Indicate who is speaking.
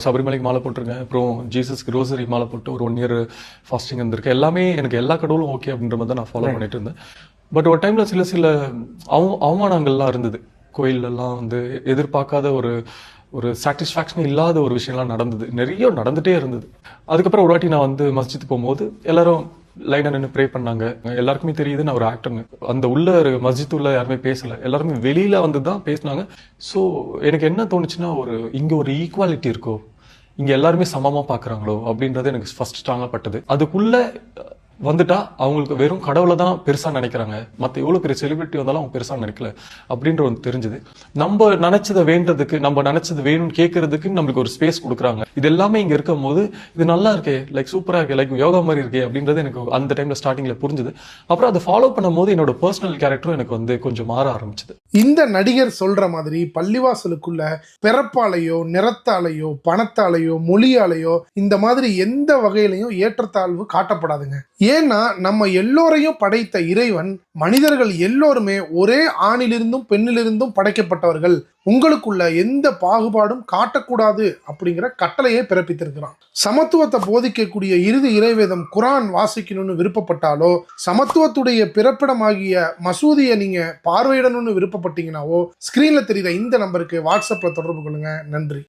Speaker 1: சபரிமலைக்கு மாலை போட்டிருக்கேன். அப்புறம் ஜீசஸ்க்கு ரோசரி மாலை போட்டு ஒரு 1 இயர் ஃபாஸ்டிங் இருந்திருக்கு. எல்லாமே எனக்கு எல்லா கடவுளும் ஓகே அப்படின்ற மாதிரி தான் நான் ஃபாலோ பண்ணிட்டு இருந்தேன். பட் ஒரு டைம்ல சில அவமானங்கள்லாம் இருந்தது. கோயிலெல்லாம் வந்து எதிர்பார்க்காத ஒரு ஒரு சாட்டிஸ்ஃபேக்ஷன் இல்லாத ஒரு விஷயம்லாம் நடந்தது. நிறைய நடந்துட்டே இருந்தது. அதுக்கப்புறம் ஒரு வாட்டி நான் வந்து மஸ்ஜித் போகும்போது எல்லாரும் லைனா நின்று ப்ரே பண்ணாங்க. எல்லாருக்குமே தெரியுது நான் ஒரு ஆக்டர்னு. அந்த உள்ள மஸ்ஜித் உள்ள யாருமே பேசல. எல்லாருமே வெளியில வந்து தான் பேசினாங்க. ஸோ எனக்கு என்ன தோணுச்சுன்னா, இங்க ஒரு ஈக்குவாலிட்டி இருக்கோ, இங்க எல்லாருமே சமமா பாக்குறாங்களோ அப்படின்றது எனக்கு ஃபர்ஸ்ட் ஸ்ட்ராங்கா பட்டது. அதுக்குள்ள வந்துட்டா அவங்களுக்கு வெறும் கடவுளை தான் பெருசா நினைக்கிறாங்க. மத்த எவ்வளவு பெரிய செலிபிரிட்டி வந்தாலும் அவங்க பெருசா நினைக்கல அப்படின்ற ஒன்று தெரிஞ்சது. நம்ம நினைச்சதை வேண்டதுக்கு, நம்ம நினைச்சது வேணும்னு கேட்கறதுக்கு நம்மளுக்கு ஒரு ஸ்பேஸ் கொடுக்குறாங்க. இது எல்லாமே இங்க இருக்கும் போது இது நல்லா இருக்கே, லைக் சூப்பரா இருக்கே, லைக் யோகா மாதிரி இருக்கே அப்படின்றது எனக்கு அந்த டைம்ல ஸ்டார்டிங்ல புரிஞ்சுது. அப்புறம் அதை ஃபாலோ பண்ணும் போது என்னோட பர்சனல் கேரக்டரும் எனக்கு வந்து கொஞ்சம் மாற ஆரம்பிச்சது.
Speaker 2: இந்த நடிகர் சொல்ற மாதிரி பள்ளிவாசலுக்குள்ள பிறப்பாலையோ, நிறத்தாலையோ, பணத்தாலையோ, மொழியாலையோ இந்த மாதிரி எந்த வகையிலையும் ஏற்றத்தாழ்வு காட்டப்படாதுங்க. ஏன்னா நம்ம எல்லோரையும் படைத்த இறைவன் மனிதர்கள் எல்லோருமே ஒரே ஆணிலிருந்தும் பெண்ணிலிருந்தும் படைக்கப்பட்டவர்கள், உங்களுக்குள்ள எந்த பாகுபாடும் காட்டக்கூடாது அப்படிங்கிற கட்டளையை பிறப்பித்திருக்கிறான். சமத்துவத்தை போதிக்கக்கூடிய இறுதி இறைவேதம் குரான் வாசிக்கணும்னு விருப்பப்பட்டாலோ, சமத்துவத்துடைய பிறப்பிடமாகிய மசூதியை நீங்க பார்வையிடணும்னு விருப்பப்பட்டீங்கன்னாவோ, ஸ்கிரீன்ல தெரியுற இந்த நம்பருக்கு வாட்ஸ்அப்ல தொடர்பு கொள்ளுங்க. நன்றி.